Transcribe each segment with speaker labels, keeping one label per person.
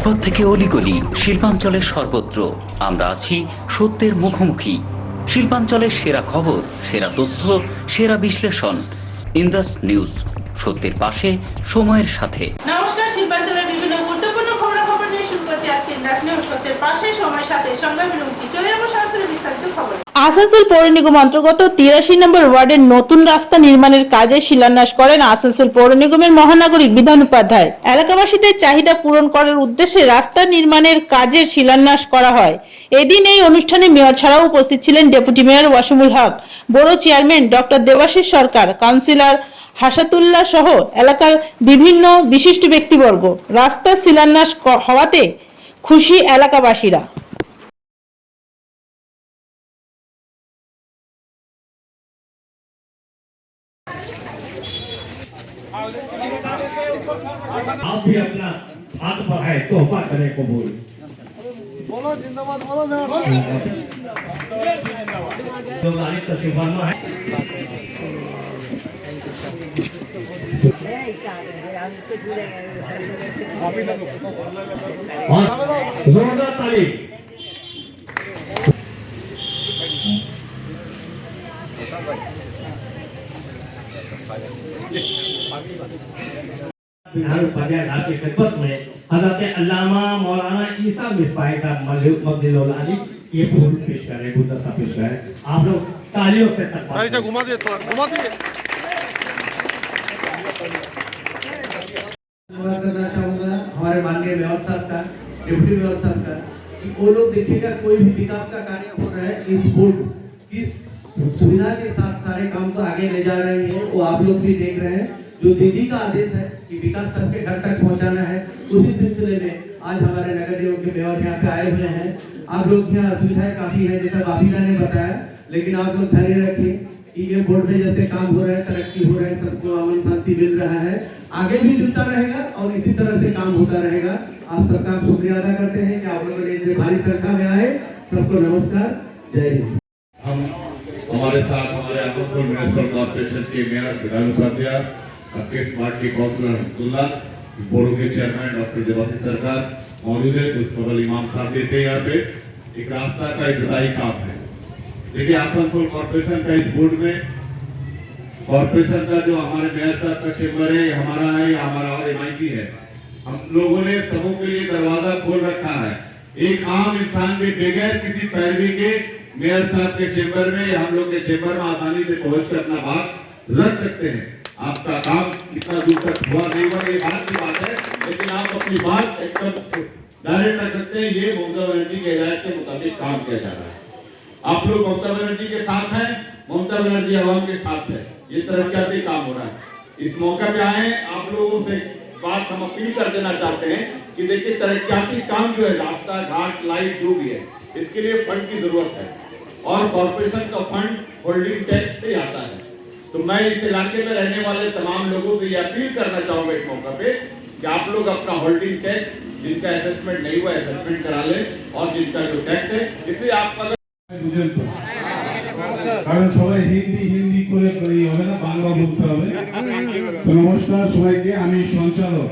Speaker 1: রাজপথ থেকে অলিগলি শিল্পাঞ্চলের সর্বত্র আমরা আছি সত্যের মুখোমুখি। শিল্পাঞ্চলের সেরা খবর, সেরা তথ্য, সেরা বিশ্লেষণ। ইন্দাস নিউজ, সত্যের পাশে, সময়ের সাথে।
Speaker 2: নমস্কার, শিল্পাঞ্চলের বিভিন্ন গুরুত্বপূর্ণ খবরাখবর নিয়ে শুরু করছি আজকে ইন্দাস নিউজ, সত্যের পাশে, সময়ের সাথে। সঙ্গে বিরতি, চলে যাবো সরাসরি বিস্তারিত খবর।
Speaker 3: আসানসোল পৌর নিগম অন্তর্গত 83 নম্বর ওয়ার্ডের নতুন রাস্তা নির্মাণের কাজে শিলান্যাস করেন আসানসোল পৌর নিগমের মহানাগরিক বিধান উপাধ্যায়। এলাকাবাসীদের চাহিদা পূরণ করার উদ্দেশ্যে রাস্তা নির্মাণের কাজের শিলান্যাস করা হয়। এদিন এই অনুষ্ঠানে মেয়র ছাড়াও উপস্থিত ছিলেন ডেপুটি মেয়র ওয়াসিমুল হক, বড় চেয়ারম্যান ডক্টর দেবাশিস সরকার, কাউন্সিলর হাসাতুল্লাহ সহ এলাকার বিভিন্ন বিশিষ্ট ব্যক্তিবর্গ। রাস্তা শিলান্যাস হওয়াতে খুশি এলাকাবাসীরা।
Speaker 4: आप भी अपना हाथ बढ़ाए तोहफा करे कबूल।
Speaker 5: बोलो जिंदाबाद, बोलो
Speaker 4: लोग आने का शुभारंभ है। और जोरदार ताली। बिहार उपाध्याय साहब की खिदमत में हज़रत अल्लामा मौलाना ईसा मिसबाही साहब मजलिल अली ये फूल पेश करें, गुलदस्ता पेश करें। आप लोग तालियों से तकबीर
Speaker 5: घुमा दे, घुमा दे।
Speaker 6: धन्यवाद करना चाहूँगा हमारे माननीय मेयर साहब का, डिप्टी मेयर साहब का, कि वो लोग देखिएगा कोई भी विकास का कार्य हो रहा है, इस बोर्ड किस सुविधा के साथ सारे काम को आगे ले जा रहे हैं, वो आप लोग भी देख रहे हैं। जो दीदी का आदेश है कि विकास सबके घर तक पहुंचाना है, उसी सिलसिले में आज हमारे नगर निगम के मेयर यहाँ पे आए हुए हैं। आप लोग यहाँ असुविधाएं काफी है, जैसा बाबीला ने बताया, लेकिन आप लोग धैर्य रखिए कि ये बोर्ड में जैसे काम हो रहा है, तरक्की हो रहा है, सबको अमन शांति मिल रहा है, आगे भी मिलता रहेगा और इसी तरह से काम होता रहेगा। आप सबका शुक्रिया अदा करते हैं कि आप लोगों ने इतनी भारी संख्या में आए। सबको नमस्कार, जय हिंद।
Speaker 7: हम हमारे साथ हमारे आसनसोल म्युनिसिपल कॉर्पोरेशन के मेयर विधान उपाध्याय, आपके स्मार्ट के काउंसलर हसतुल्ला, बोर्ड के चेयरमैन डॉक्टर देवाशीष सरकार मौजूद है। प्रिंसिपल इमाम साहब भी थे यहाँ पे। एक रास्ता का इब्तदाई काम है। देखिए आसनसोल कॉर्पोरेशन का इस बोर्ड में कॉर्पोरेशन का जो हमारे मेयर साहब का चेम्बर है, हमारा है, हमारा और MIC है। हम लोगों ने सबों के लिए दरवाजा खोल रखा है। एक आम इंसान भी बगैर किसी पैरवी के मेयर साहब के चेम्बर में या हम लोग के चेम्बर में आसानी से पहुंच कर अपना बात रख सकते हैं। आपका काम कितना दूर तक हुआ नहीं हुआ ये बात की बात है, लेकिन आप अपनी बात एकदम डायरेक्ट रख सकते हैं। ये ममता बनर्जी के हिदायत के मुताबिक काम किया जा रहा है। आप लोग ममता बनर्जी के साथ हैं, ममता बनर्जी आवाम के साथ है। ये तरक्याती काम हो रहा है। इस मौके पे आए, आप लोगों से बात हम अपील कर देना चाहते हैं कि देखिए तरक्याती काम जो है, रास्ता घाट लाइट जो भी है, इसके लिए फंड की जरूरत है और कॉर्पोरेशन का फंड होल्डिंग टैक्स से आता है। तो मैं इस इलाके में रहने वाले तमाम लोगों से ये अपील करना चाहूंगा इस मौके पे कि आप लोग अपना होल्डिंग टैक्स, जिनका असेसमेंट नहीं हुआ असेसमेंट करा लें, और जिनका जो टैक्स है इसलिए आपका
Speaker 8: কারণ সবাই হিন্দি হিন্দি করে করি হবে না, বাংলা বলতে হবে। তো নমস্কার সবাইকে, আমি সঞ্চালক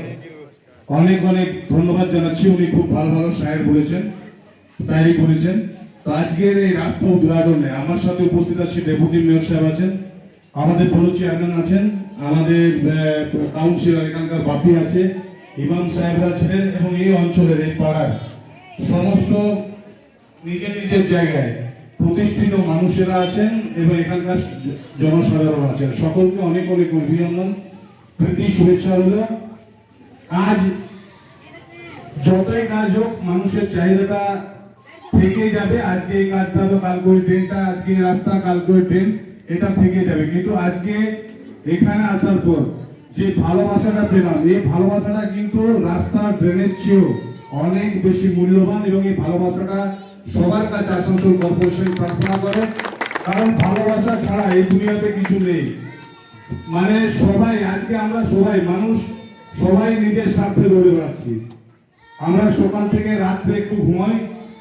Speaker 8: অনেক অনেক ধন্যবাদ জানাচ্ছি। উনি খুব ভালো ভালো শায়ের বলেছেন, শায়েরি করেছেন। তো আজকের এই রাস্তা উদ্বোধনে আমার সাথে উপস্থিত আছে ডেপুটি মেয়র সাহেব আছেন, আমাদের বড় চেয়ারম্যান আছেন, আমাদের কাউন্সিলর এখানকার বাপি আছে, ইমাম সাহেবরা ছিলেন এবং এই অঞ্চলের এই পাড়ার সমস্ত নিজের নিজের জায়গায় প্রতিষ্ঠিত মানুষেরা আছেন এবং এখানকার জনসাধারণ আছেন। সকলকে অনেক অনেক অভিনন্দন, প্রীতি, শুভেচ্ছা হলো। আজ যতই কাজ হোক মানুষের চাহিদাটা থেকে যাবে। আজকে এই কাজটা তো কালকে ওই ট্রেনটা, আজকে রাস্তা কালকে ওই ট্রেন, এটা থেকে যাবে। কিন্তু আজকে এখানে আসার পর যে ভালোবাসাটা পেলাম, এই ভালোবাসাটা কিন্তু রাস্তা ট্রেনের চেয়েও অনেক বেশি মূল্যবান এবং এই ভালোবাসাটা সবার কাছে আসানসোল কর্পোরেশন প্রার্থনা করে। কারণ ভালোবাসা ছাড়া এই দুনিয়াতে কিছু নেই। মানে সবাই আজকে আমরা সবাই মানুষ, সবাই নিজের স্বার্থে দৌড়ে বেড়াচ্ছি। আমরা সকাল থেকে রাত্রে একটু ঘুমাই,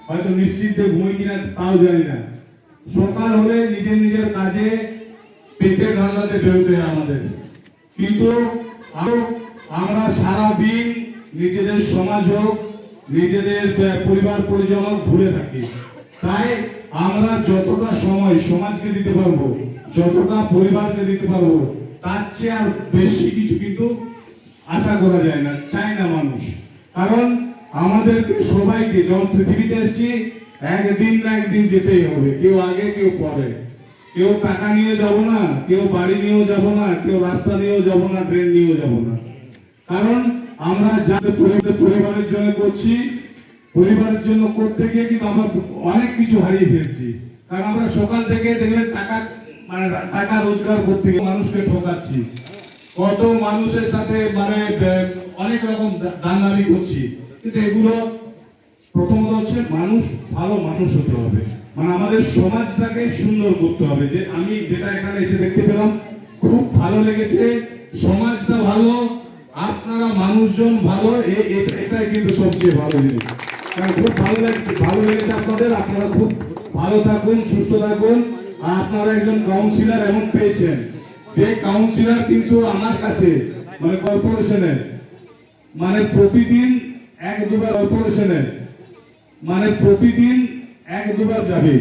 Speaker 8: হয়তো নিশ্চিন্তে ঘুমাই কিনা তাও জানি না। সকাল হলে নিজের নিজের কাজে পেটের ধান্দাতে বেরোতে হয় আমাদের। কিন্তু আমরা সারা দিন নিজেদের সমাজ হোক, নিজেদের পরিবার পরিজন ভুলে থাকি। তাই আমরা যতটা সময় সমাজকে দিতে পারবো, যতটা পরিবারকে দিতে পারবো, তার চেয়ে আর বেশি কিছু কিন্তু আশা করা যায় না, চায় না মানুষ। কারণ আমাদেরকে সবাইকে যখন পৃথিবীতে এসেছি একদিন না একদিন যেতেই হবে, কেউ আগে কেউ পরে। কেউ টাকা নিয়ে যাব না, কেউ বাড়ি নিয়েও যাব না, কেউ রাস্তা নিয়েও যাব না, ট্রেন নিয়েও যাব না। কারণ আমরা যা পরিবারের জন্য করছি, পরিবারের জন্য করতে গিয়ে কিন্তু আমরা অনেক কিছু হারিয়ে ফেলছি। কারণ আমরা সকাল থেকে দেখবেন টাকা রোজগার করতে গিয়ে মানুষকে ঠকাচ্ছি, কত মানুষের সাথে অনেক রকম দাঙ্গারি করছি। কিন্তু এগুলো প্রথমত হচ্ছে মানুষ ভালো মানুষ হতে হবে, আমাদের সমাজটাকে সুন্দর করতে হবে। যে আমি যেটা এখানে এসে দেখতে পেলাম খুব ভালো লেগেছে, সমাজটা ভালো, আপনারা মানুষজন ভালো, এটাই কিন্তু সবচেয়ে ভালো জিনিস। কারণ খুব ভালো লেগেছে আপনাদের। আপনারা খুব ভালো থাকুন, সুস্থ থাকুন। আর আপনারা একজন কাউন্সিলর এমন পেয়েছেন যে কাউন্সিলর কিন্তু আমার কাছে কর্পোরেশনের প্রতিদিন এক দুবার কর্পোরেশনের প্রতিদিন এক দুবার যাবে,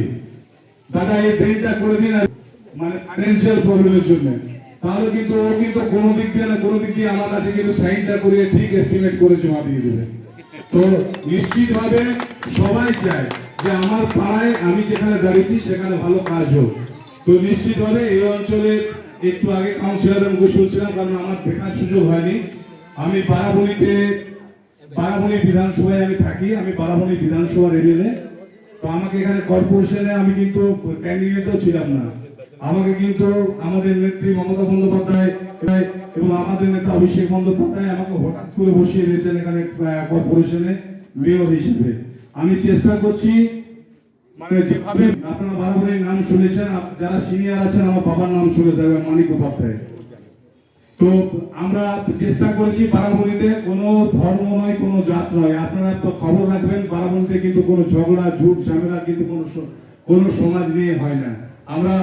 Speaker 8: দাদা এই ড্রেনটা করে দিন, ফাইন্যান্সিয়াল প্রবলেমের জন্য। তাহলে কিন্তু ও কিন্তু কোনো দিক দিয়ে আমার কাছে কিন্তু সাইনটা করিয়ে ঠিক এস্টিমেট করে জমা দিয়ে দেবে। তো নিশ্চিতভাবে সবাই চায় যে আমার পাড়ায় আমি যেখানে দাঁড়িয়েছি সেখানে ভালো কাজ হোক। তো নিশ্চিতভাবে এই অঞ্চলে একটু আগে কাউন্সিলরের মুখে শুনছিলাম, কারণ আমার দেখার সুযোগ হয়নি। আমি বারাবণী বিধানসভায় আমি থাকি, আমি বারাবণী বিধানসভার এমএলএ। তো আমাকে এখানে কর্পোরেশনে আমি কিন্তু ক্যান্ডিডেটও ছিলাম না, আমাকে কিন্তু আমাদের নেত্রী মমতা বন্দ্যোপাধ্যায় এবং আমাদের নেতা অভিষেক বন্দ্যোপাধ্যায় আমাকে হঠাৎ করে বসিয়ে দিয়েছেন এখানে কর্পোরেশনে মেয়র হিসেবে। আমি চেষ্টা করছি যেভাবে আপনারা বারাবণীর নাম শুনেছেন, যারা সিনিয়র আছেন আমার বাবার নাম শুনে দেবেন, মানিক উপাধ্যায়। তো আমরা চেষ্টা করেছি বারাবণীতে কোনো ধর্ম নয়, কোনো জাত নয়। আপনারা তো খবর রাখবেন, বারাবণীতে কিন্তু কোনো ঝগড়া ঝুট ঝামেলা কিন্তু কোনো সমাজ নিয়ে হয় না। আমরা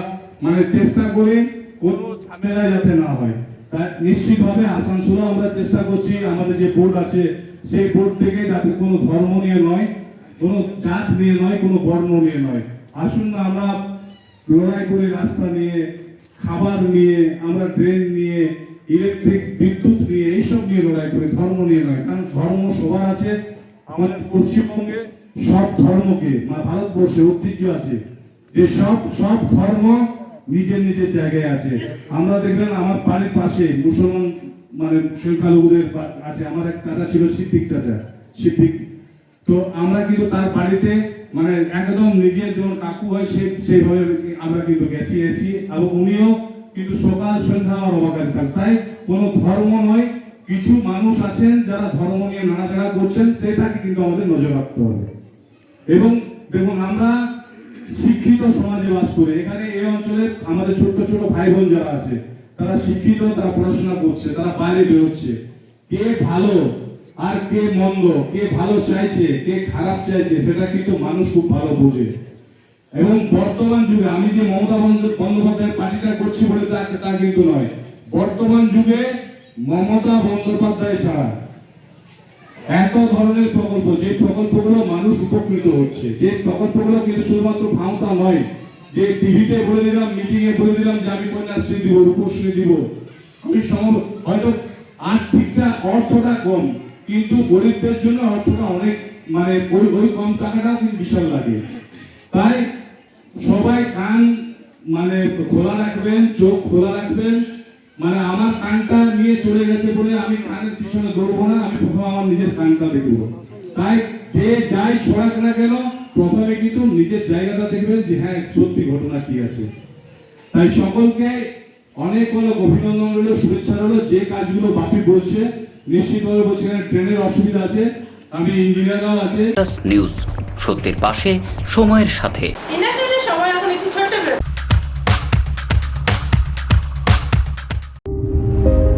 Speaker 8: চেষ্টা করি কোনো ঝামেলা যাতে না হয়। তাই নিশ্চিতভাবে আসানসোলে আমরা চেষ্টা করছি, আমাদের যে বোর্ড আছে সেই বোর্ড থেকে যাতে কোনো ধর্ম নিয়ে নয়, কোনো জাত নিয়ে নয়, কোনো বর্ণ নিয়ে নয়। আসুন না আমরা লড়াই করি রাস্তা নিয়ে, খাবার নিয়ে, আমরা ট্রেন নিয়ে, ইলেকট্রিক বিদ্যুৎ নিয়ে, এইসব নিয়ে লড়াই করি, ধর্ম নিয়ে নয়। কারণ ধর্ম সবার আছে। আমাদের পশ্চিমবঙ্গে সব ধর্মকে ভারতবর্ষে ঐতিহ্য আছে যে সব ধর্ম নিজের নিজের জায়গায় আছে। আমরা দেখবেন আমার বাড়ির পাশে মুসলমান সংখ্যালঘুদের আছে। আমার এক চাচা ছিল সিদ্দিক চাচা, তো আমরা কিন্তু তার বাড়িতে একদম নিজের যেমন কাকু হয় সেইভাবে আমরা কিন্তু গেছি এবং উনিও কিন্তু সকাল সন্ধ্যা আমার বাবার কাছে থাকেন। তাই কোনো ধর্ম নয়, কিছু মানুষ আছেন যারা ধর্ম নিয়ে নাড়াচাড়া করছেন, সেটাকে কিন্তু আমাদের নজর রাখতে হবে। এবং দেখুন আমরা শিক্ষিত সমাজে বাস করি, এখানে এই অঞ্চলে আমাদের ছোট ছোট ভাই বোন যারা আছে তারা শিক্ষিত, তারা পড়াশোনা করছে, তারা বাইরে বেরোচ্ছে। কে ভালো আর কে মন্দ, কে ভালো চাইছে কে খারাপ চাইছে, সেটা কিন্তু মানুষ খুব ভালো বোঝে। এবং বর্তমান যুগে আমি যে মমতা বন্দ্যোপাধ্যায়ের পার্টিটা করছি বলে তা কিন্তু নয়। বর্তমান যুগে মমতা বন্দ্যোপাধ্যায় ছাড়া এত ধরনের প্রকল্প, যে প্রকল্পগুলো মানুষ উপকৃত হচ্ছে, যে প্রকল্পগুলো কিন্তু শুধুমাত্র ভাওতা নয় যে টিভিতে বলে দিলাম, মিটিং এ বলে দিলাম যে আমি কন্যাশ্রী দিব, রূপশ্রী দিব। আমি হয়তো আর্থিকটা অর্থটা কম, কিন্তু গরিবদের জন্য অর্থটা অনেক ওই কম টাকাটাও কিন্তু বিশাল লাগে। তাই সবাই কান খোলা রাখবেন, চোখ খোলা রাখবেন। আমার কানটা নিয়ে চলে গেছে বলে আমি কানের পিছনে দৌড়বো না, আমি প্রথমে আমার নিজের কানটা দেখব। তাই যে যাই ছড়াক না কেন প্রথমে কিন্তু নিজের জায়গাটা দেখবেন যে হ্যাঁ সত্যি ঘটনা কি আছে। তাই সকলকে অনেক অনেক অভিনন্দন রইল, শুভেচ্ছা রইল। যে কাজগুলো বাপি বলছে নিশ্চিতভাবে বলছে, ট্রেনের অসুবিধা আছে, আমি ইঞ্জিনিয়াররাও আছে।
Speaker 1: নিউজ, সত্যের পাশে, সময়ের সাথে।
Speaker 2: ইন্ডাস্ট্রির সময় এখন একটি ছোট্ট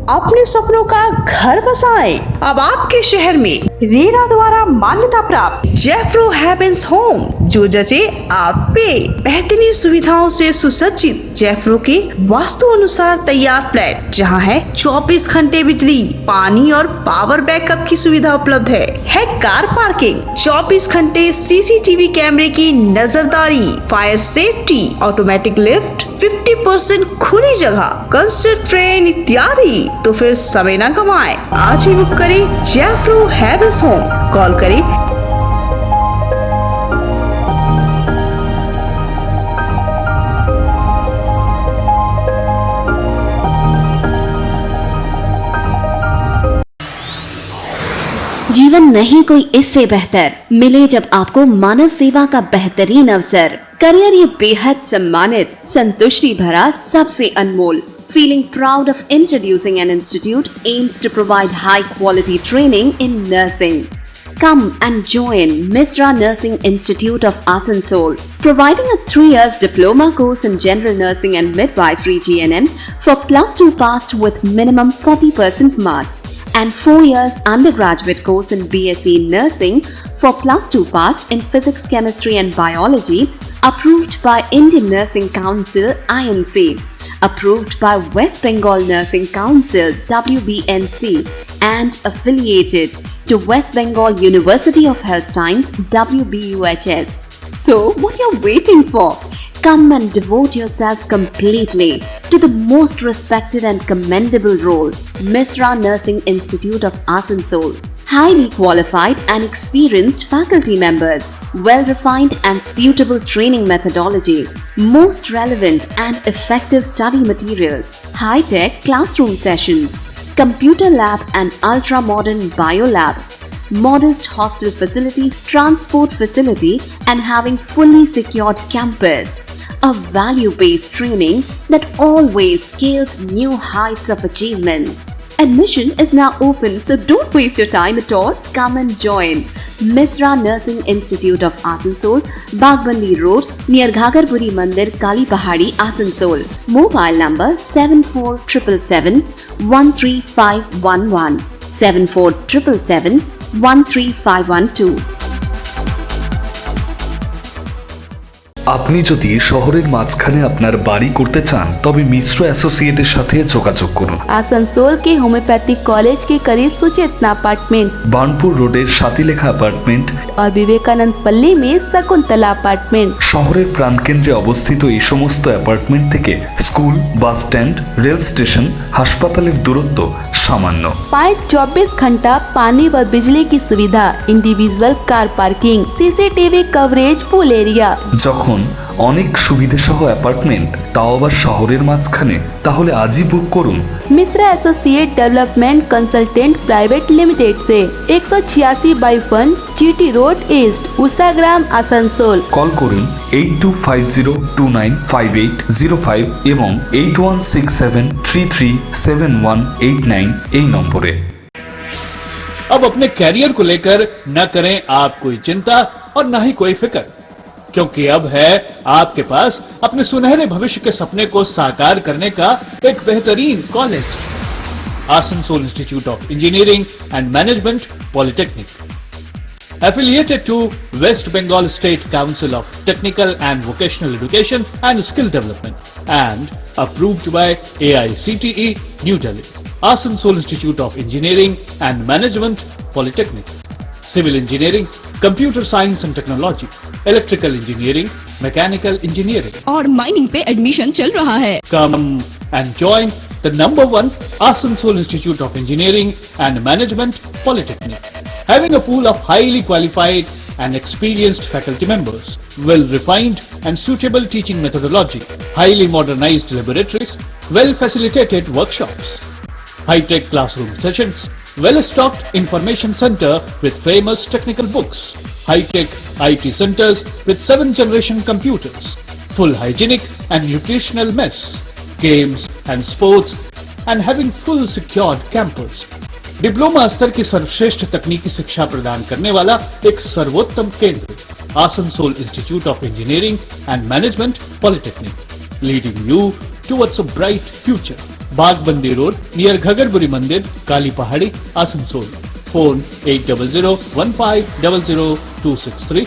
Speaker 9: अपने सपनों का घर बसाएं। अब आपके शहर में रेरा द्वारा मान्यता प्राप्त जेफ्रो हेवेंस होम, जो जचे आप पे। बेहतरीन सुविधाओं से सुसज्जित जेफ्रो के वास्तु अनुसार तैयार फ्लैट, जहां है 24 घंटे बिजली, पानी और पावर बैकअप की सुविधा उपलब्ध है कार पार्किंग, 24 घंटे सीसीटीवी कैमरे की नजरदारी, फायर सेफ्टी, ऑटोमेटिक लिफ्ट, 50% खुली जगह, कंसर्ट ट्रेन इत्यादि। तो फिर समय न गवाएं, आज ही बुक करें जेफ्रो हेवेंस होम। कॉल करें
Speaker 10: जीवन नहीं कोई इससे बेहतर मिले जब आपको मानव सेवा का बेहतरीन अवसर। करियर ये बेहद सम्मानित, संतुष्टि भरा, सबसे अनमोल। Feeling proud of introducing an institute aims to provide high quality training in nursing. Come and join Misra Nursing Institute of Asansol, providing a 3 years diploma course in general nursing and midwifery GNM for +2 passed with minimum 40% marks, and 4 years undergraduate course in BSc Nursing for +2 passed in physics, chemistry and biology, approved by Indian Nursing Council INC, approved by West Bengal Nursing Council WBNC, and affiliated to West Bengal University of Health Science WBUHS. So what you're waiting for? Come and devote yourself completely to the most respected and commendable role, Misra Nursing Institute of Asansol. Highly qualified and experienced faculty members, well-refined and suitable training methodology, most relevant and effective study materials, high-tech classroom sessions, computer lab and ultra-modern biolab, modest hostel facility, transport facility, and having fully secured campus. A value-based training that always scales new heights of achievements. Admission is now open, so don't waste your time at all. Come and join Misra Nursing Institute of Asansol, Bagbandi Road, near Ghagarpuri Mandir, Kali Pahadi, Asansol. Mobile number 7477 13511, 7477 13512.
Speaker 11: আপনি যদি শহরের মাঝখানে আপনার বাড়ি করতে চান তবে মিশ্র অ্যাসোসিয়েটের সাথে যোগাযোগ করুন।
Speaker 12: आसनसोल के होम्योपैथिक कॉलेज के करीब सुचेतना अपार्टमेंट,
Speaker 11: বার্নপুর রোডের সাতিলেখা অ্যাপার্টমেন্ট
Speaker 12: और विवेकानंद पल्ली में शकुंतला अपार्टमेंट।
Speaker 11: শহরের প্রাণকেন্দ্রে অবস্থিত এই সমস্ত অ্যাপার্টমেন্ট থেকে school, bus stand, rail station, হাসপাতালের দূরত্ব সামান্য।
Speaker 12: पाए 24 घंटा पानी व बिजली की सुविधा, individual car parking, CCTV coverage, pool area.
Speaker 11: যখন অনেক সুবিধা সহ অ্যাপার্টমেন্ট, তাও আবার শহরের মাঝখানে, তাহলে আজই বুক করুন।
Speaker 12: Mishra associate development consultant private limited से 186/1 GT road east, Ushagram, Asansol.
Speaker 11: Call করুন 8250295805 এবং 8167337189 এই নম্বরে।
Speaker 13: अब अपने कैरियर को लेकर न करें आप कोई चिंता और न ही कोई फिक्र, क्योंकि अब है आपके पास अपने सुनहरे भविष्य के सपने को साकार करने का एक बेहतरीन college, Asansol institute of engineering and management polytechnic, affiliated to West Bengal State Council of Technical and Vocational Education and Skill Development, and approved by AICTE New Delhi. Asansol Institute of Engineering and Management Polytechnic, Civil Engineering, Computer Science and Technology, Electrical Engineering, Mechanical Engineering
Speaker 14: और mining पे admission चल रहा है।
Speaker 13: Come and join the #1 Asansol Institute of Engineering and Management Polytechnic, having a pool of highly qualified and experienced faculty members, well-refined and suitable teaching methodology, highly modernized laboratories, well-facilitated workshops, high-tech classroom sessions, well-stocked information center with famous technical books, high-tech IT centers with 7th-generation computers, full hygienic and nutritional mess, games and sports, and having full secured campus. Diploma स्तर की सर्वश्रेष्ठ तकनीकी शिक्षा प्रदान करने वाला एक सर्वोत्तम केंद्र, Asansol institute of engineering and management polytechnic, leading you towards a bright future. Bagbandi road near Ghagarburi मंदिर, काली पहाड़ी, आसनसोल। फोन 8001500263।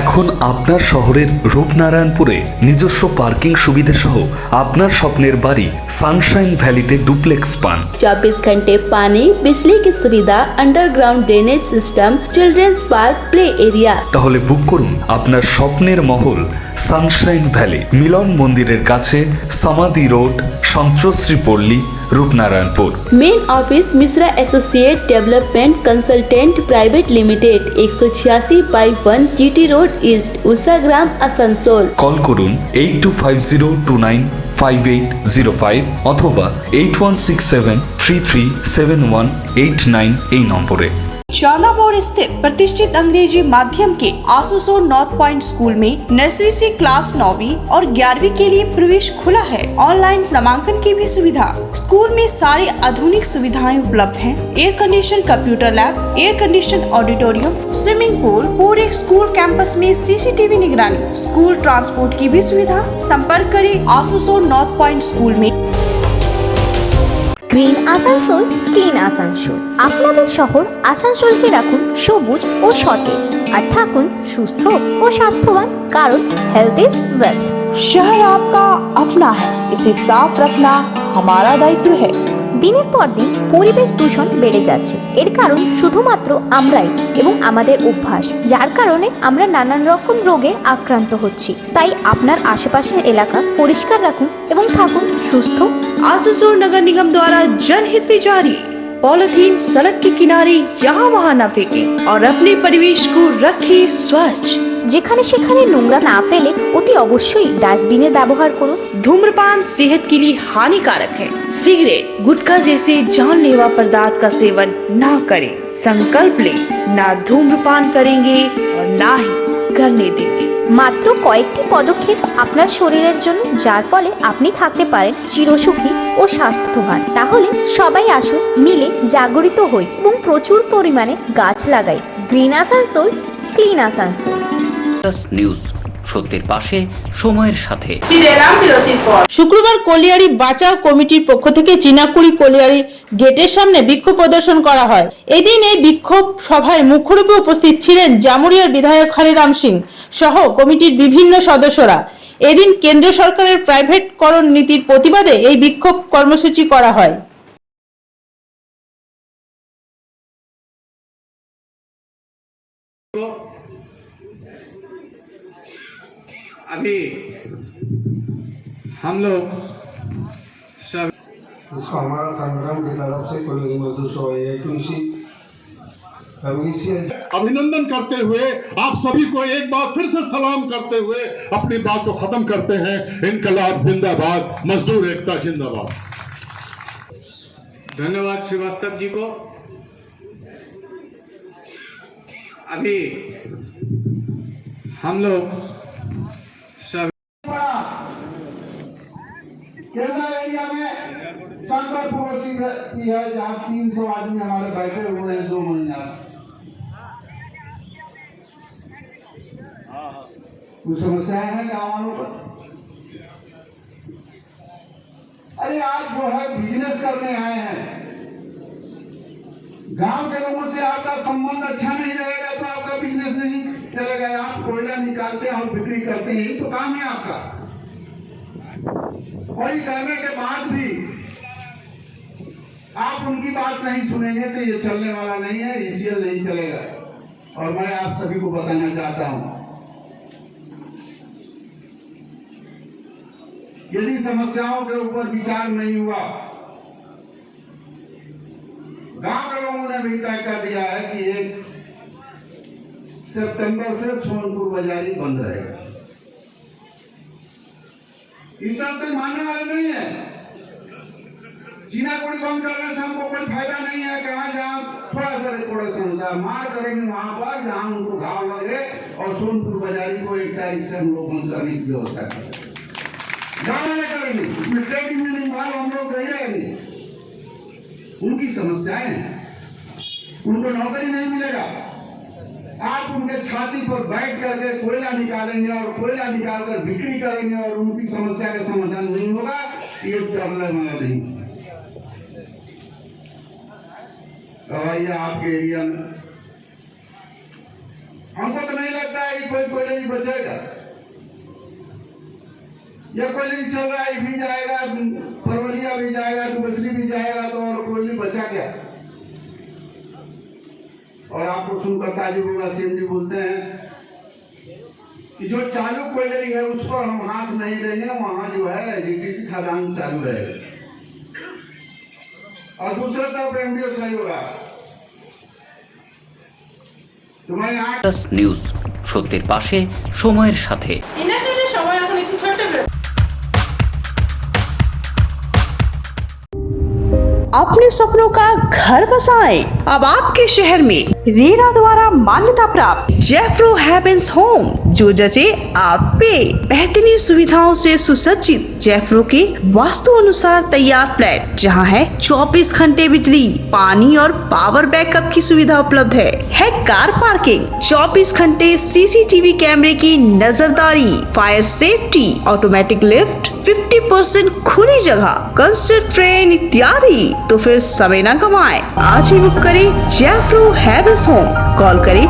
Speaker 11: এখন আপনার শহরের রূপনারায়ণপুরে নিজস্ব পার্কিং সুবিধা সহ আপনার স্বপ্নের বাড়ি সানশাইন ভ্যালিতে ডুপ্লেক্স পান।
Speaker 12: 24 घंटे पानी, बिजली की सुविधा, underground drainage system, children's park, play area.
Speaker 11: তাহলে বুক করুন আপনার স্বপ্নের মহল সানশাইন ভ্যালি, মিলন মন্দিরের কাছে, সমাধি রোড, সন্ত্রশ্রী পল্লী, Rupnarayanpur.
Speaker 12: Main office Mishra associate development consultant private limited, 186/1 GT road east, Ushagram, Asansol.
Speaker 11: Call করুন 8250295805 অথবা 8167337189 এই নম্বরে।
Speaker 9: चांदा मोड़ स्थित प्रतिष्ठित अंग्रेजी माध्यम के आसुसोल नॉर्थ पॉइंट स्कूल में नर्सरी से क्लास 9वीं और 11वीं के लिए प्रवेश खुला है। ऑनलाइन नामांकन की भी सुविधा। स्कूल में सारी आधुनिक सुविधाएं उपलब्ध हैं। Air condition computer lab, air condition auditorium, swimming pool, पूरे स्कूल कैंपस में सीसीटीवी निगरानी, स्कूल ट्रांसपोर्ट की भी सुविधा। संपर्क करें आसुसोल नॉर्थ पॉइंट स्कूल में।
Speaker 10: Green Asansol, clean Asansol. আপনাদের শহর আসানসোলকে রাখুন সবুজ ও সতেজ, আর থাকুন সুস্থ ও স্বাস্থ্যবান, কারণ হেলথ ইজ ওয়েলথ।
Speaker 9: शहर आपका अपना है, इसे साफ रखना हमारा दायित्व है।
Speaker 10: দিনের পর দিন পরিবেশ দূষণ বেড়ে যাচ্ছে। এর কারণ শুধুমাত্র আমরাই এবং আমাদের অভ্যাস, যার কারণে আমরা নানান রকম রোগে আক্রান্ত হচ্ছি। তাই আপনার আশেপাশের এলাকা পরিষ্কার রাখুন এবং থাকুন সুস্থ।
Speaker 9: आसुसोल नगर निगम द्वारा जनहित में जारी। पॉलिथीन सड़क के किनारे यहाँ वहाँ न फेंकें और अपने परिवेश को रखें स्वच्छ।
Speaker 10: যেখানে সেখানে নোংরা না ফেলে অতি অবশ্যই ডাস্টবিনের ব্যবহার করুন।
Speaker 9: धूम्रपान सेहत के लिए हानिकारक है। सिगरेट, गुटखा जैसे जानलेवा पदार्थ का सेवन न करें। संकल्प ले, ना धूम्रपान करेंगे और ना ही करने देंगे।
Speaker 10: মাত্র কয়েকটি পদক্ষেপ আপনার শরীরের জন্য, যার ফলে আপনি থাকতে পারেন চিরসুখী ও স্বাস্থ্যবান। তাহলে সবাই আসুন, মিলে জাগরিত হই এবং প্রচুর পরিমাণে গাছ লাগাই। Green Asansol, clean Asansol.
Speaker 1: News, সত্যের পাশে, সময়ের সাথে।
Speaker 2: ফিরে এলাম বিরতির পর।
Speaker 3: শুক্রবার কলিয়ারি বাঁচাও কমিটির পক্ষ থেকে চিনাকুড়ি কলিয়ারি গেটের সামনে বিক্ষোভ প্রদর্শন করা হয়। এদিন এই বিক্ষোভ সভায় মুখ্যরূপে উপস্থিত ছিলেন জামুরিয়ার বিধায়ক হরিরাম সিং সহ কমিটির বিভিন্ন সদস্যরা। এদিন কেন্দ্র সরকারের প্রাইভেটকরণ নীতির প্রতিবাদে এই বিক্ষোভ কর্মসূচি করা হয়।
Speaker 15: अभी हम लोग सब
Speaker 5: इसको हमारा संगठन की तरफ से कोई मजदूर
Speaker 16: अभिनंदन करते हुए आप सभी को एक बार फिर से सलाम करते हुए अपनी बात को खत्म करते हैं। इनकलाब जिंदाबाद, मजदूर एकता जिंदाबाद।
Speaker 15: धन्यवाद श्रीवास्तव जी को। अभी हम लोग सब
Speaker 5: केरला एरिया में संकट पड़ोसी की है, जहाँ 300 आदमी हमारे बैठे हुए हैं 2 महीना। कुछ समस्याएं हैं गाँव वालों पर। अरे आप जो है बिजनेस करने आए हैं, गांव के लोगों से आपका संबंध अच्छा नहीं रहेगा तो आपका बिजनेस नहीं चलेगा। आप कोयला निकालते हैं और बिक्री करते हैं, तो काम है आपका। वही करने के बाद भी आप उनकी बात नहीं सुनेंगे तो ये चलने वाला नहीं है, ईसीएल नहीं चलेगा। और मैं आप सभी को बताना चाहता हूं, यदि समस्याओं के ऊपर विचार नहीं हुआ, गांव के लोगों ने भी तय कर दिया है कि 1 सितंबर से सोनपुर बाजारी बंद रहेगा। इस बात को मानने वाले नहीं है। चीनाकुड़ी बंद करने से हमको कोई फायदा नहीं है। कहाँ जहाँ थोड़ा सा रिकॉर्डेशन होता है, मार करेंगे वहां पर जहां उनको घाव लगे, और सोनपुर बाजारी को 1 तारीख से हम लोग बंद करने की व्यवस्था करेंगे। जाने करेंगे, ट्रेडिंग में नहीं माल हम लोग नहीं रहेंगे। उनकी समस्याएं हैं, उनको नौकरी नहीं मिलेगा। आप उनके छाती पर बैठ करके कोयला निकालेंगे और कोयला निकाल कर बिक्री करेंगे और उनकी समस्या का समाधान नहीं होगा, ये चलने वाला नहीं। तो भैया आपके एरिया में हमको तो नहीं लगता है कि कोई कोयला नहीं बचेगा। या कोयला चल रहा है भी जाएगा, परवलिया भी जाएगा, दुबसरी भी जाएगा, तो और कोयला बचा क्या? और आपको सुनकर ताजुब होगा, सेन जी बोलते हैं कि जो चालू कोयलरी है उस पर हम हाथ नहीं देंगे, वहां जो है जीटीसी खदान चालू है। और दूसरा तरफ एमडीओ सही होगा। तुम्हारे यहाँ
Speaker 1: নিউজ সত্যের পাশে সময়ের সাথে।
Speaker 2: ইন্ডাস্ট্রির সময় এখন একটি ছোট্ট বিরতি।
Speaker 9: अपने सपनों का घर बसाएं। अब आपके शहर में रेरा द्वारा मान्यता प्राप्त जेफ्रो हैवेंस होम, जो जचे आप पे। बेहतरीन सुविधाओं से सुसज्जित जेफ्रो के वास्तु अनुसार तैयार फ्लैट, जहां है 24 घंटे बिजली, पानी और पावर बैकअप की सुविधा उपलब्ध है कार पार्किंग, 24 घंटे सीसीटीवी कैमरे की नजरदारी, फायर सेफ्टी, ऑटोमेटिक लिफ्ट, 50% खुली जगह, कंस्ट्रक्ट ट्रेन इत्यादि। तो फिर समय न गवाएं, आज ही बुक करें जेफ्रो हैवेंस होम। कॉल करें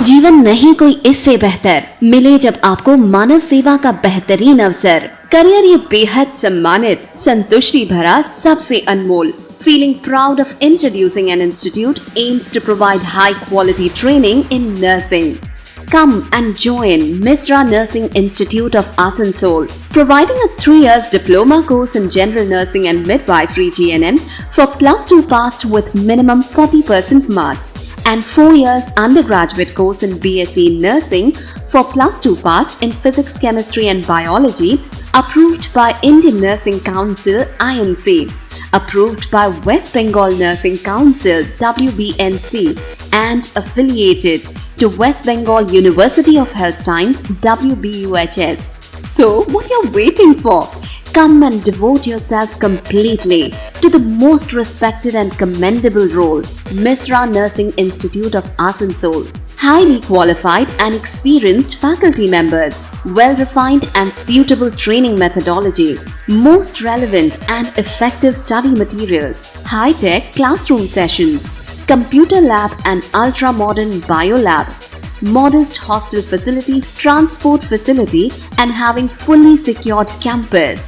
Speaker 10: जीवन नहीं कोई इससे बेहतर मिले जब आपको मानव सेवा का बेहतरीन अवसर। करियर ये बेहद सम्मानित, संतुष्टि भरा, सबसे अनमोल। Feeling proud of introducing an institute aims to provide high quality training in nursing. Come and join Misra Nursing Institute of Asansol, providing a 3 years diploma course in general nursing and midwifery GNM for +2 passed with minimum 40% marks, and 4 years undergraduate course in BSc Nursing for +2 passed in physics, chemistry and biology, approved by Indian Nursing Council INC, approved by West Bengal Nursing Council WBNC, and affiliated to West Bengal University of Health Science WBUHS. So what you're waiting for? Come and devote yourself completely to the most respected and commendable role, Misra Nursing Institute of Asansol. Highly qualified and experienced faculty members, well-refined and suitable training methodology, most relevant and effective study materials, high-tech classroom sessions, computer lab and ultra-modern biolab, modest hostel facility, transport facility, and having fully secured campus.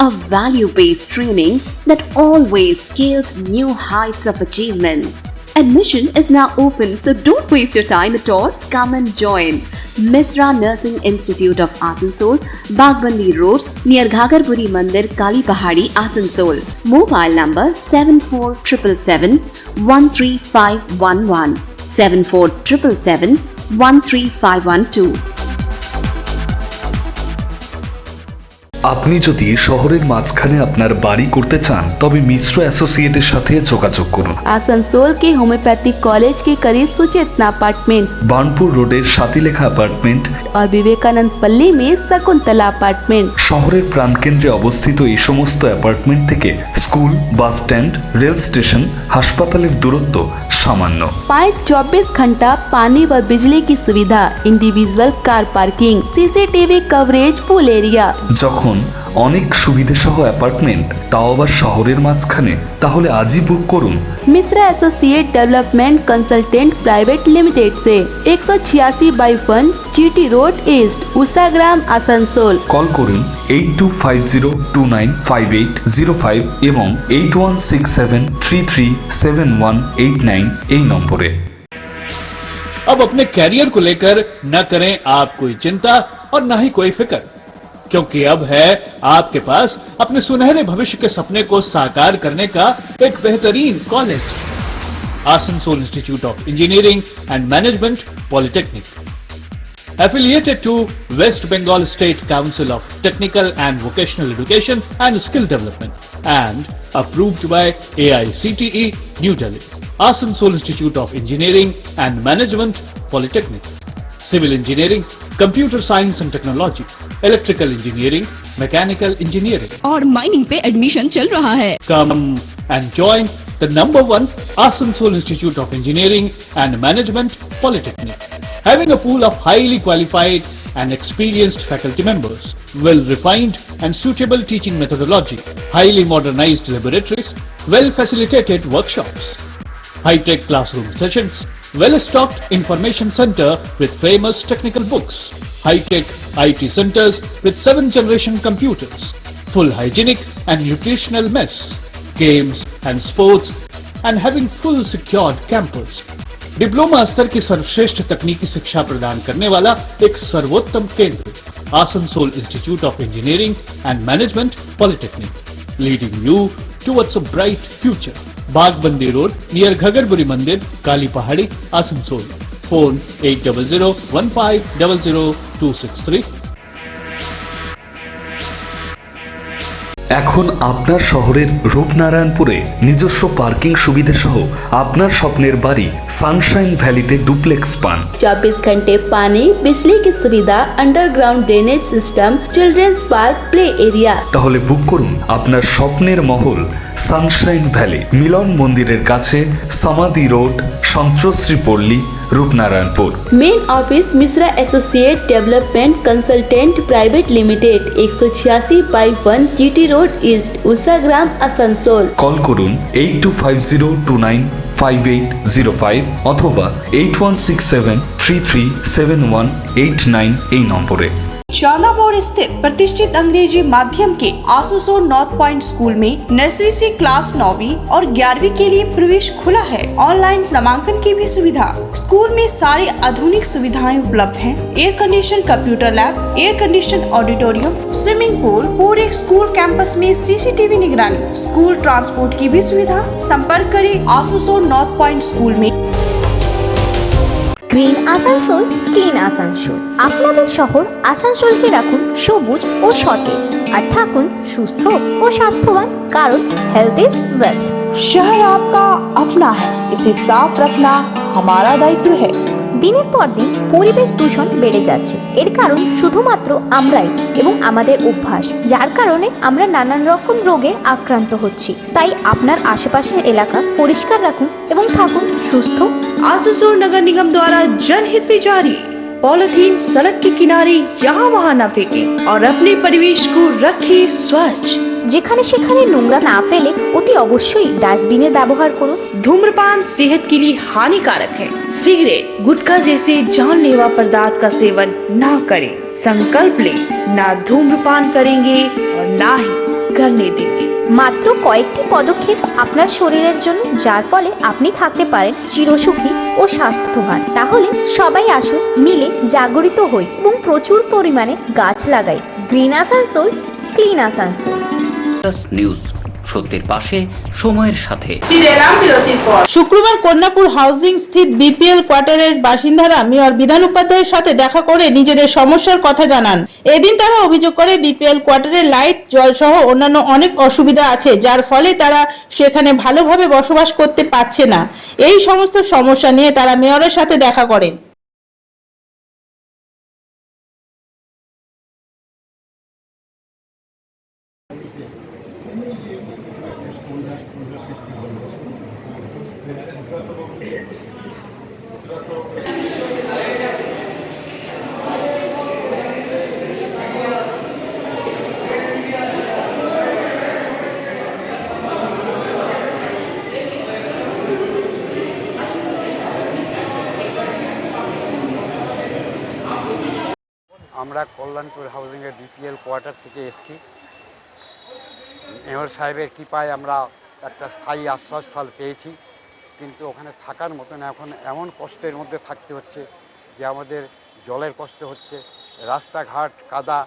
Speaker 10: A value-based training that always scales new heights of achievements. Admission is now open, so don't waste your time at all. Come and join Misra Nursing Institute of Asansol, Bagbandi Road, near Ghagarpuri Mandir, Kali Pahadi, Asansol. Mobile number 7477 13511, 7477 13512.
Speaker 11: আপনি যদি শহরের মাঝখানে আপনার বাড়ি করতে চান তবে মিশ্র অ্যাসোসিয়েটের সাথে যোগাযোগ করুন।
Speaker 12: आसनसोल के होम्योपैथिक कॉलेज के करीब सुचेतना अपार्टमेंट,
Speaker 11: বার্নপুর রোডের সাতিলেখা অ্যাপার্টমেন্ট
Speaker 12: और विवेकानंद पल्ली में शकुंतला अपार्टमेंट।
Speaker 11: শহরের প্রাণকেন্দ্রে অবস্থিত এই সমস্ত অ্যাপার্টমেন্ট থেকে school, bus stand, rail station, হাসপাতালের দূরত্ব সামান্য।
Speaker 12: पाए 24 घंटा पानी व बिजली की सुविधा, individual car parking, CCTV coverage, pool area.
Speaker 11: যখন অনেক সুবিধা সহ অ্যাপার্টমেন্ট, তাও আবার শহরের মাঝখানে, তাহলে আজই বুক করুন।
Speaker 12: Mishra associate development consultant private limited से 186/1 GT road east, Ushagram, Asansol.
Speaker 11: Call করুন 8250295805 এবং 8167337189 এই নম্বরে।
Speaker 13: अब अपने कैरियर को लेकर न करें आप कोई चिंता और न ही कोई फिक्र, क्योंकि अब है आपके पास अपने सुनहरे भविष्य के सपने को साकार करने का एक बेहतरीन college, Asansol institute of engineering and management polytechnic, affiliated to West Bengal State Council of Technical and Vocational Education and Skill Development, and approved by AICTE New Delhi. Asansol Institute of Engineering and Management Polytechnic, Civil Engineering, computer science and technology, electrical engineering, mechanical engineering.
Speaker 14: और mining पे admission चल रहा है।
Speaker 13: Come and join the #1 Asansol Institute of Engineering and Management Polytechnic, having a pool of highly qualified and experienced faculty members, well-refined and suitable teaching methodology, highly modernized laboratories, well-facilitated workshops, high-tech classroom sessions, well-stocked information center with famous technical books, high-tech IT centers with 7th-generation computers, full hygienic and nutritional mess, games and sports, and having full secured campus. Diploma स्तर की सर्वश्रेष्ठ तकनीकी शिक्षा प्रदान करने वाला एक सर्वोत्तम केंद्र Asansol institute of engineering and management polytechnic, leading you towards a bright future. Bagbandi road near Ghagarburi मंदिर, काली पहाड़ी, आसनसोल। फोन 8001500263।
Speaker 11: এখন আপনার শহরের রূপনারায়ণপুরে নিজস্ব পার্কিং সুবিধা সহ আপনার স্বপ্নের বাড়ি সানশাইন ভ্যালিতে ডুপ্লেক্স পান।
Speaker 12: 24 घंटे पानी, बिजली की सुविधा, underground drainage system, children's park, play area.
Speaker 11: তাহলে বুক করুন আপনার স্বপ্নের মহল সানশাইন ভ্যালি, মিলন মন্দিরের কাছে, সমাধি রোড, সন্ত্রশ্রী পল্লী, Rupnarayanpur.
Speaker 12: Main office Mishra associate development consultant private limited 186/1 GT road east, Ushagram, Asansol.
Speaker 11: Call করুন 8250295805 অথবা 8167337189 এই নম্বরে।
Speaker 9: चांदा मोड़ स्थित प्रतिष्ठित अंग्रेजी माध्यम के आसनसोल नॉर्थ पॉइंट स्कूल में नर्सरी से क्लास 9वीं और 11वीं के लिए प्रवेश खुला है। ऑनलाइन नामांकन की भी सुविधा। स्कूल में सारी आधुनिक सुविधाएं उपलब्ध हैं। Air condition computer lab, air condition auditorium, swimming pool, पूरे स्कूल कैंपस में सीसीटीवी निगरानी, स्कूल ट्रांसपोर्ट की भी सुविधा। संपर्क करें आसनसोल नॉर्थ पॉइंट स्कूल में।
Speaker 17: Green Asansol, clean Asansol. আপনাদের শহর আসানসোলকে রাখুন সবুজ ও সতেজ, আর থাকুন সুস্থ ও স্বাস্থ্যবান, কারণ হেলথ ইজ ওয়েলথ।
Speaker 9: शहर आपका अपना है, इसे साफ रखना हमारा दायित्व है।
Speaker 17: দিনের পর দিন পরিবেশ দূষণ বেড়ে যাচ্ছে। এর কারণ শুধুমাত্র আমরাই এবং আমাদের অভ্যাস, যার কারণে আমরা নানান রকম রোগে আক্রান্ত হচ্ছি। তাই আপনার আশেপাশের এলাকা পরিষ্কার রাখুন এবং থাকুন সুস্থ।
Speaker 9: आसनसोल नगर निगम द्वारा जनहित में जारी। पॉलिथीन सड़क के किनारे यहाँ वहाँ न फेंकें और अपने परिवेश को रखें स्वच्छ।
Speaker 17: যেখানে সেখানে নোংরা না ফেলে অতি অবশ্যই ডাস্টবিনের ব্যবহার করুন।
Speaker 9: धूम्रपान सेहत के लिए हानिकारक है। सिगरेट, गुटखा जैसे जानलेवा पदार्थ का सेवन ना करें। संकल्प लें, ना धूम्रपान करेंगे और ना ही करने देंगे।
Speaker 17: মাত্র কয়েকটি পদক্ষেপ আপনার শরীরের জন্য, যার ফলে আপনি থাকতে পারেন চিরসুখী ও স্বাস্থ্যবান। তাহলে সবাই আসুন, মিলে জাগরিত হই এবং প্রচুর পরিমাণে গাছ লাগাই। Green Asansol, clean Asansol.
Speaker 1: News, সত্যের পাশে, সময়ের সাথে।
Speaker 2: ফিরে এলাম বিরতির পর।
Speaker 3: শুক্রবার কন্যাপুর হাউজিং স্থিত বিপিএল কোয়ার্টারের বাসিন্দারা মেয়র বিধান উপাধ্যায়ের সাথে দেখা করে নিজেদের সমস্যার কথা জানান। এদিন তারা অভিযোগ করে বিপিএল কোয়ার্টারে লাইট, জল সহ অন্যান্য অনেক অসুবিধা আছে, যার ফলে তারা সেখানে ভালোভাবে বসবাস করতে পারছে না। এই সমস্ত সমস্যা নিয়ে তারা মেয়রের সাথে দেখা করেন।
Speaker 18: আমরা কল্যাণপুর হাউজিংয়ের বিপিএল কোয়ার্টার থেকে এসেছি। মেয়র সাহেবের কৃপায় আমরা একটা স্থায়ী আশ্রয়স্থল পেয়েছি, কিন্তু ওখানে থাকার মতন এখন এমন কষ্টের মধ্যে থাকতে হচ্ছে যে আমাদের জলের কষ্ট হচ্ছে। রাস্তাঘাট কাদা,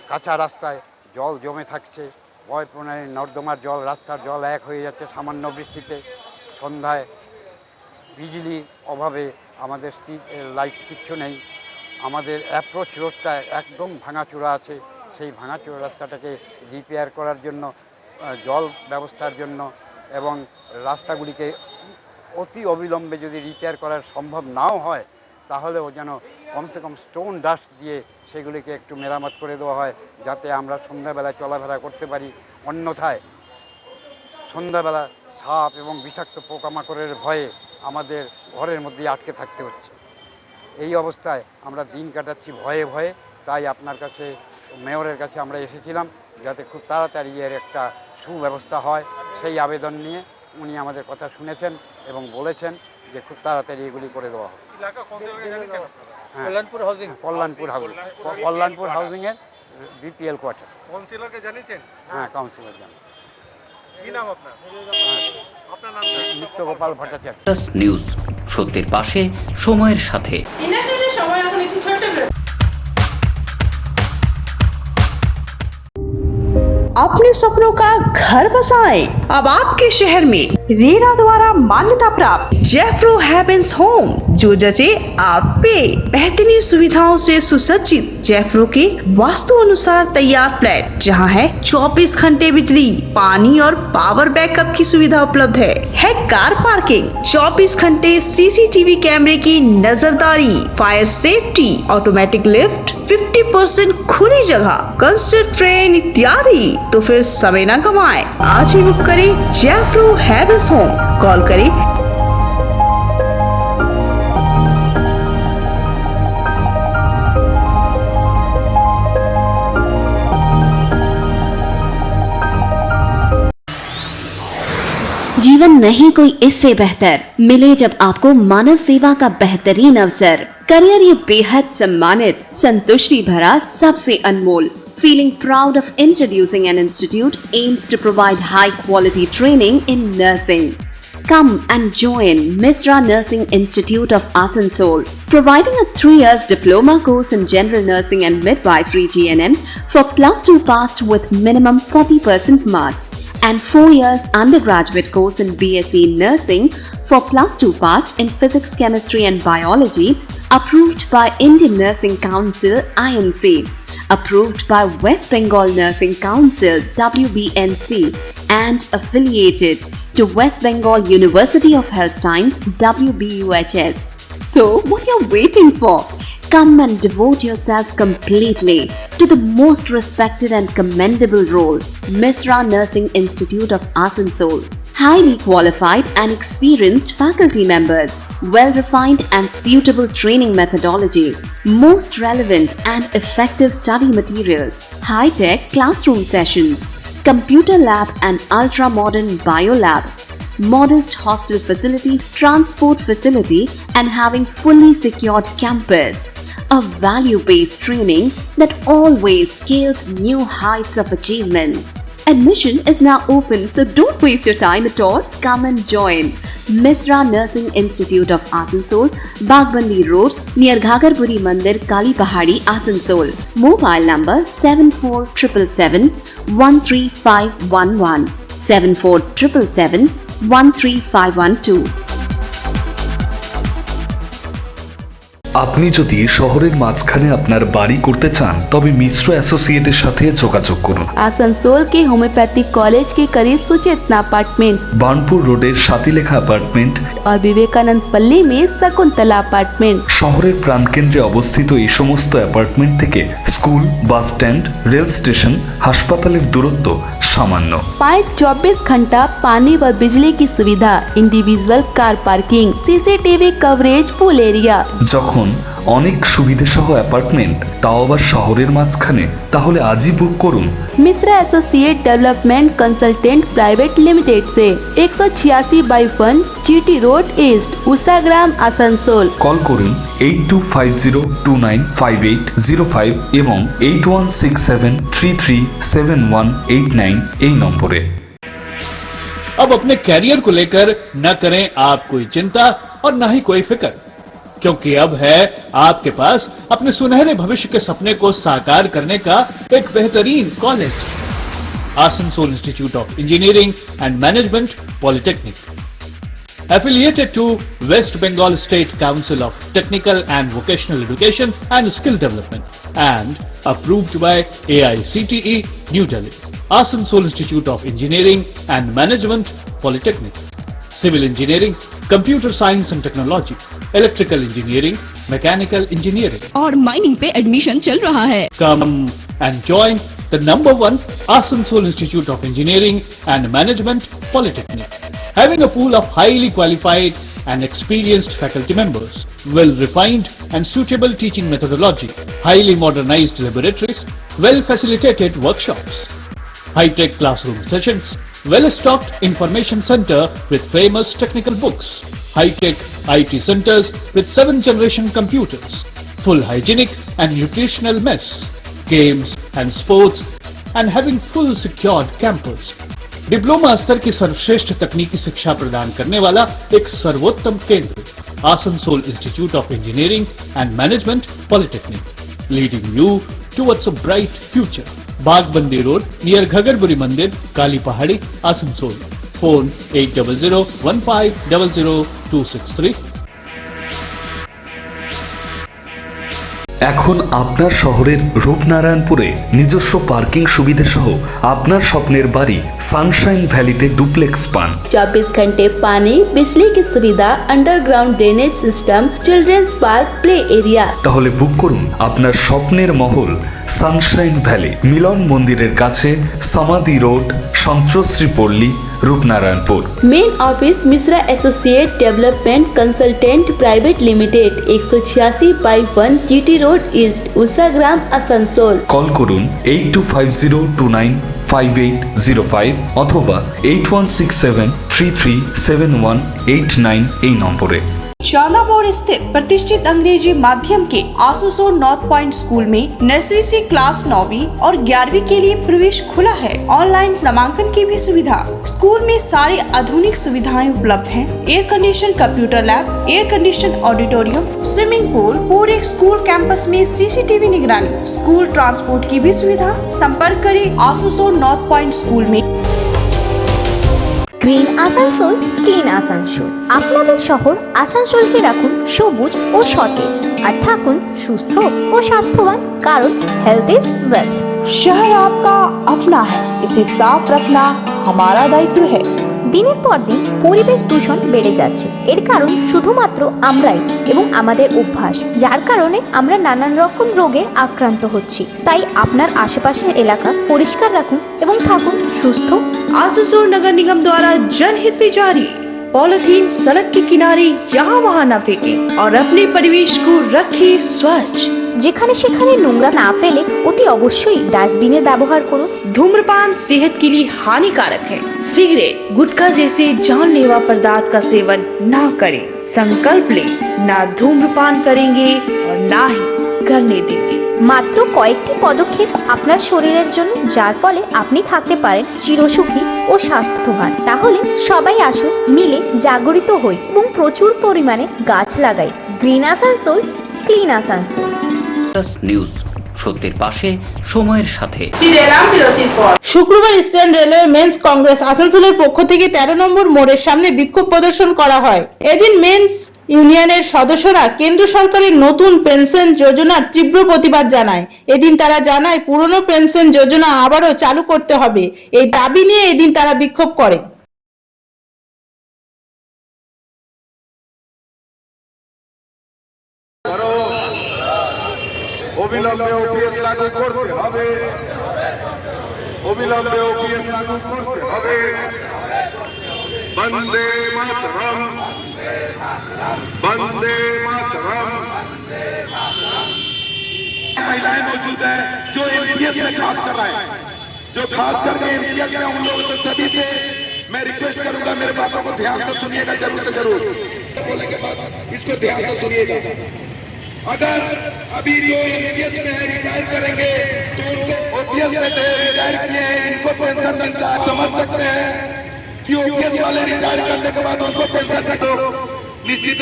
Speaker 18: কাঁচা রাস্তায় জল জমে থাকছে। বয়প্রণালী নর্দমার জল, রাস্তার জল এক হয়ে যাচ্ছে সামান্য বৃষ্টিতে। সন্ধ্যায় বিজলির অভাবে আমাদের স্ট্রিট লাইট কিচ্ছু নেই। আমাদের অ্যাপ্রোচ রোডটা একদম ভাঙাচোরা আছে। সেই ভাঙাচোরা রাস্তাটাকে রিপেয়ার করার জন্য, জল ব্যবস্থার জন্য এবং রাস্তাগুলিকে অতি অবিলম্বে যদি রিপেয়ার করা সম্ভব নাও হয়, তাহলেও যেন কমসে কম স্টোন ডাস্ট দিয়ে সেগুলিকে একটু মেরামত করে দেওয়া হয়, যাতে আমরা সন্ধ্যাবেলা চলাফেরা করতে পারি। অন্যথায় সন্ধ্যাবেলা সাপ এবং বিষাক্ত পোকামাকড়ের ভয়ে আমাদের ঘরের মধ্যেই আটকে থাকতে হচ্ছে। এই অবস্থায় আমরা দিন কাটাচ্ছি ভয়ে ভয়ে। তাই আপনার কাছে, মেয়রের কাছে আমরা এসেছিলাম যাতে খুব তাড়াতাড়ি এর একটা সুব্যবস্থা হয়। সেই আবেদন নিয়ে উনি আমাদের কথা শুনেছেন এবং বলেছেন যে খুব তাড়াতাড়ি এগুলি করে দেওয়া হবে। কল্যাণপুর হাউজিংয়ের বিপিএল কোয়ার্টার।
Speaker 19: কাউন্সিলরকে জানিয়েছেন?
Speaker 18: হ্যাঁ, কাউন্সিলর জানেন।
Speaker 19: কি নাম আপনার? আপনার নাম?
Speaker 18: নিত্যগোপাল ভট্টাচার্য।
Speaker 1: নিউজ, সত্যের পাশে, সময়ের সাথে।
Speaker 2: ইন্ডাস্ট্রির সময় এখন একটি ছোট্ট বিরতি।
Speaker 9: अपने सपनों का घर बसाएं। अब आपके शहर में रेरा द्वारा मान्यता प्राप्त जेफ्रो हैवेंस होम, जो जचे आप पे। बेहतरीन सुविधाओं से सुसज्जित जेफ्रो के वास्तु अनुसार तैयार फ्लैट, जहां है 24 घंटे बिजली, पानी और पावर बैकअप की सुविधा उपलब्ध है कार पार्किंग, 24 घंटे सीसीटीवी कैमरे की नजरदारी, फायर सेफ्टी, ऑटोमेटिक लिफ्ट, 50% खुली जगह, कंस्ट्रक्ट ट्रेन इत्यादि। तो फिर समय न गवाएं, आज ही बुक करें जेफ्रो हैवेंस होम। कॉल करें
Speaker 10: जीवन नहीं कोई इससे बेहतर मिले जब आपको मानव सेवा का बेहतरीन अवसर। करियर ये बेहद सम्मानित, संतुष्टि भरा, सबसे अनमोल। Feeling proud of introducing an institute aims to provide high quality training in nursing. Come and join Misra Nursing Institute of Asansol, providing a 3 years diploma course in general nursing and midwifery GNM for +2 passed with minimum 40% marks, and 4 years undergraduate course in BSc Nursing for +2 passed in physics, chemistry and biology, approved by Indian Nursing Council INC, approved by West Bengal Nursing Council WBNC, and affiliated to West Bengal University of Health Science WBUHS. So what you're waiting for? Come and devote yourself completely to the most respected and commendable role, Misra Nursing Institute of Asansol. Highly qualified and experienced faculty members, well-refined and suitable training methodology, most relevant and effective study materials, high-tech classroom sessions, computer lab and ultra-modern biolab, modest hostel facility, transport facility, and having fully secured campus. A value-based training that always scales new heights of achievements. Admission is now open, so don't waste your time at all. Come and join Misra Nursing Institute of Asansol, Bagbandi Road, near Ghagarpuri Mandir, Kali Pahadi, Asansol. Mobile number 7477 13511, 7477 13512.
Speaker 11: আপনি যদি শহরের মাঝখানে আপনার বাড়ি করতে চান তবে মিশ্র অ্যাসোসিয়েটের সাথে যোগাযোগ করুন।
Speaker 12: आसनसोल के होम्योपैथिक कॉलेज के करीब सुचेतना अपार्टमेंट,
Speaker 11: বার্নপুর রোডের সাতিলেখা অ্যাপার্টমেন্ট
Speaker 12: और विवेकानंद पल्ली में शकुंतला अपार्टमेंट।
Speaker 11: শহরের প্রাণকেন্দ্রে অবস্থিত এই সমস্ত অ্যাপার্টমেন্ট থেকে school, bus stand, rail station, হাসপাতালের দূরত্ব সামান্য।
Speaker 12: पाए 24 घंटा पानी व बिजली की सुविधा, individual car parking, CCTV coverage, pool area.
Speaker 11: যখন অনেক সুবিধা সহ অ্যাপার্টমেন্ট, তাও আবার শহরের মাঝখানে, তাহলে আজই বুক করুন
Speaker 12: Mishra associate development consultant private limited से 186/1 GT road east, Ushagram, Asansol.
Speaker 11: Call করুন 8250295805 এবং 8167337189 এই নম্বরে।
Speaker 13: अब अपने कैरियर को लेकर न करें आप कोई चिंता और न ही कोई फिक्र, क्योंकि अब है आपके पास अपने सुनहरे भविष्य के सपने को साकार करने का एक बेहतरीन college, Asansol institute of engineering and management polytechnic, affiliated to West Bengal State Council of Technical and Vocational Education and Skill Development, and approved by AICTE New Delhi. Asansol Institute of Engineering and Management Polytechnic, Civil Engineering, Computer Science and Technology, electrical engineering, mechanical engineering
Speaker 14: और mining पे admission चल रहा है।
Speaker 13: Come and join the #1 Asansol Institute of Engineering and Management Polytechnic, having a pool of highly qualified and experienced faculty members, well-refined and suitable teaching methodology, highly modernized laboratories, well-facilitated workshops, high-tech classroom sessions, well-stocked information center with famous technical books, high-tech IT centers with 7th-generation computers, full hygienic and nutritional mess, games and sports, and having full secured campus. Diploma स्तर की सर्वश्रेष्ठ तकनीकी शिक्षा प्रदान करने वाला एक सर्वोत्तम केंद्र, Asansol institute of engineering and management polytechnic, leading you towards a bright future. Bagbandi road near Ghagarburi मंदिर, काली पहाड़ी, आसनसोल। फोन 8001500263।
Speaker 11: এখন আপনার শহরের রূপনারায়ণপুরে নিজস্ব পার্কিং সুবিধা সহ আপনার স্বপ্নের বাড়ি সানশাইন ভ্যালিতে ডুপ্লেক্স পান।
Speaker 12: 24 घंटे पानी, बिजली की सुविधा, underground drainage system, children's park, play area.
Speaker 11: তাহলে বুক করুন আপনার স্বপ্নের মহল সানশাইন ভ্যালি, মিলন মন্দিরের কাছে, সমাধি রোড, সন্ত্রশ্রী পল্লী, Rupnarayanpur.
Speaker 12: Main office Mishra associate development consultant private limited 186/1 GT road east, Ushagram, Asansol.
Speaker 11: Call করুন 8250295805 অথবা 8167337189 এই নম্বরে।
Speaker 9: चांदा मोड़ स्थित प्रतिष्ठित अंग्रेजी माध्यम के आसनसोल नॉर्थ पॉइंट स्कूल में नर्सरी से क्लास 9वीं और 11वीं के लिए प्रवेश खुला है। ऑनलाइन नामांकन की भी सुविधा। स्कूल में सारी आधुनिक सुविधाएं उपलब्ध हैं। Air condition computer lab, air condition auditorium, swimming pool, पूरे स्कूल कैंपस में सीसीटीवी निगरानी, स्कूल ट्रांसपोर्ट की भी सुविधा। संपर्क करें आसनसोल नॉर्थ पॉइंट स्कूल में।
Speaker 17: Green Asansol, clean Asansol. আপনাদের শহর আসানসোলকে রাখুন সবুজ ও সতেজ, আর থাকুন সুস্থ ও স্বাস্থ্যবান, কারণ হেলথ ইজ ওয়েলথ।
Speaker 9: शहर आपका अपना है, इसे साफ रखना हमारा दायित्व है।
Speaker 17: দিনের পর দিন পরিবেশ দূষণ বেড়ে যাচ্ছে। এর কারণ শুধুমাত্র আমরাই এবং আমাদের অভ্যাস, যার কারণে আমরা নানান রকম রোগে আক্রান্ত হচ্ছি। তাই আপনার আশেপাশের এলাকা পরিষ্কার রাখুন এবং থাকুন সুস্থ।
Speaker 9: आसनसोल नगर निगम द्वारा जनहित में जारी। पॉलिथीन सड़क के किनारे यहाँ वहाँ न फेंकें और अपने परिवेश को रखें स्वच्छ।
Speaker 17: যেখানে সেখানে নোংরা না ফেলে অতি অবশ্যই ডাস্টবিনের ব্যবহার করুন।
Speaker 9: धूम्रपान सेहत के लिए हानिकारक है। सिगरेट, गुटखा जैसे जानलेवा पदार्थ का सेवन न करें। संकल्प ले, ना धूम्रपान करेंगे और ना ही करने देंगे।
Speaker 17: মাত্র কয়েকটি পদক্ষেপ আপনার শরীরের জন্য, যার ফলে আপনি থাকতে পারেন চিরসুখী ও স্বাস্থ্যবান। তাহলে সবাই আসুন, মিলে জাগরিত হই এবং প্রচুর পরিমাণে গাছ লাগাই। Green Asansol, clean Asansol.
Speaker 1: News, সত্যের পাশে, সময়ের সাথে।
Speaker 2: ফিরে এলাম বিরতির পর।
Speaker 3: শুক্রবার ইস্টার্ন রেলওয়ে মেন্স কংগ্রেস আসানসোলের পক্ষ থেকে 13 নম্বর মোড়ের সামনে বিক্ষোভ প্রদর্শন করা হয়। এদিন মেন্স ইউনিয়নের সদস্যরা কেন্দ্র সরকারের নতুন পেনশন যোজনার তীব্র প্রতিবাদ জানায়। এদিন তারা জানায় পুরনো পেনশন যোজনা আবারও চালু করতে হবে। এই দাবি নিয়ে এদিন তারা বিক্ষোভ করে।
Speaker 16: অবিলম্বে ওপিএস লাগু করতে হবে, অবিলম্বে ওপিএস লাগু করতে হবে। বন্দে মাতরম, বন্দে मातरम। महिलाएं मौजूद है जो एमपीएस में खास कर रहा है, जो खास करके एमपीएस में उन लोगों से सभी से मैं रिक्वेस्ट करूंगा, मेरे बातों को ध्यान से सुनिएगा, जरूर से जरूर बोलने के बाद इसको ध्यान से सुनिएगा। अगर अभी जो एमपीएस में है रिटायर करेंगे तो उनको ओपीएस में थे, रिटायर किए हैं, इनको पेंशन मिलता है। समझ सकते हैं कि ओपीएस वाले रिटायर करने के बाद उनको पेंशन का तो निश्चित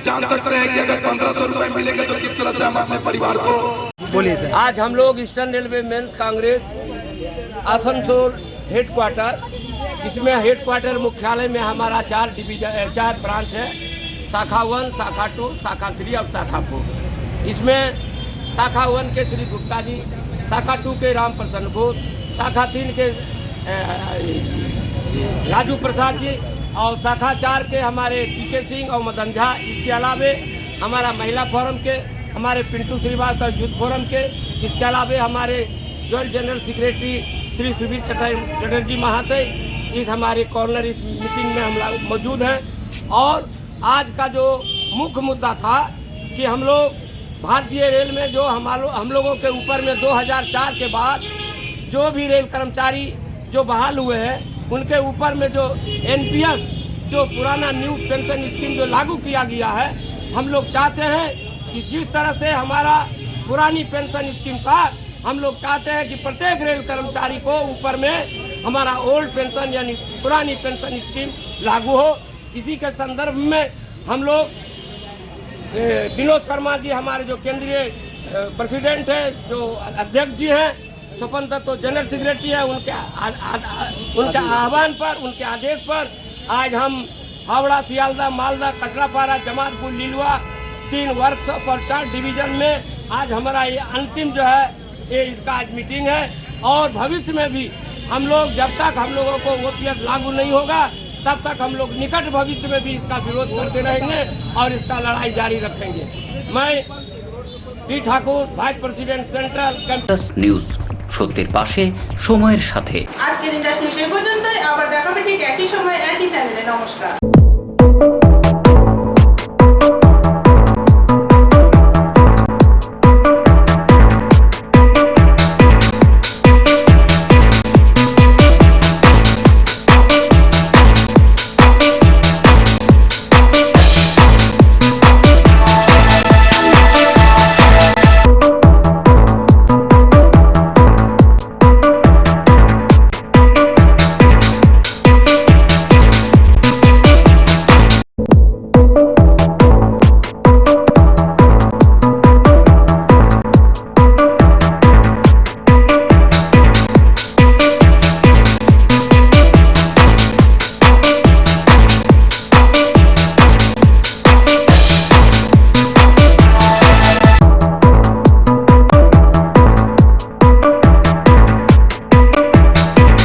Speaker 16: जान सकते हैं कि अगर 1500 रुपए मिलेंगे तो किस तरह से हम अपने परिवार को।
Speaker 20: बोलिए सर। आज हम लोग Eastern Railway Men's Congress Asansol headquarter, इसमें हेडक्वार्टर मुख्यालय में हमारा 4 ब्रांच है, शाखा 1, शाखा 2, शाखा 3 और शाखा 4। इसमें शाखा 1 के श्री गुप्ता जी, शाखा 2 के राम प्रसन्न घोष, शाखा 3 के राजू प्रसाद जी और शाखा 4 के हमारे पीके सिंह और मदन झा, इसके अलावे हमारा महिला फोरम के हमारे पिंटू श्रीवास्तव, यूथ फोरम के, इसके अलावे हमारे joint general secretary Shri Subir Chatterjee महाशय इस हमारे कॉर्नर इस मीटिंग में हम लोग मौजूद हैं। और आज का जो मुख्य मुद्दा था कि हम लोग भारतीय रेल में जो हम लोगों के ऊपर में 2004 के बाद जो भी रेल कर्मचारी जो बहाल हुए हैं उनके ऊपर में जो एनपीएस जो पुराना न्यू पेंशन स्कीम जो लागू किया गया है, हम लोग चाहते हैं कि जिस तरह से हमारा पुरानी पेंशन स्कीम था, हम लोग चाहते हैं कि प्रत्येक रेल कर्मचारी को ऊपर में हमारा ओल्ड पेंशन यानी पुरानी पेंशन स्कीम लागू हो। इसी के संदर्भ में हम लोग विनोद शर्मा जी हमारे जो केंद्रीय प्रेसिडेंट है, जो अध्यक्ष जी हैं, स्वपन दत्त तो जनरल सेक्रेटरी है, उनके आह्वान पर, उनके आदेश पर आज हम हावड़ा, सियालदह, मालदा, कचरापारा, जमालपुर, लीलुआ 3 वर्कशॉप और 4 डिवीजन में आज हमारा ये अंतिम जो है ये इसका आज मीटिंग है। और भविष्य में भी हम लोग जब तक हम लोगों को ओपीएस लागू नहीं होगा तब तक हम लोग निकट भविष्य में भी इसका विरोध करते रहेंगे और इसका लड़ाई जारी रखेंगे। मैं T Thakur, vice president central
Speaker 1: Indus news, সত্যের পাশে সময়ের সাথে।
Speaker 2: আজকের ইন্ডাস নিউজ এই পর্যন্তই, আবার দেখাবে ঠিক একই সময় একই চ্যানেলে। নমস্কার।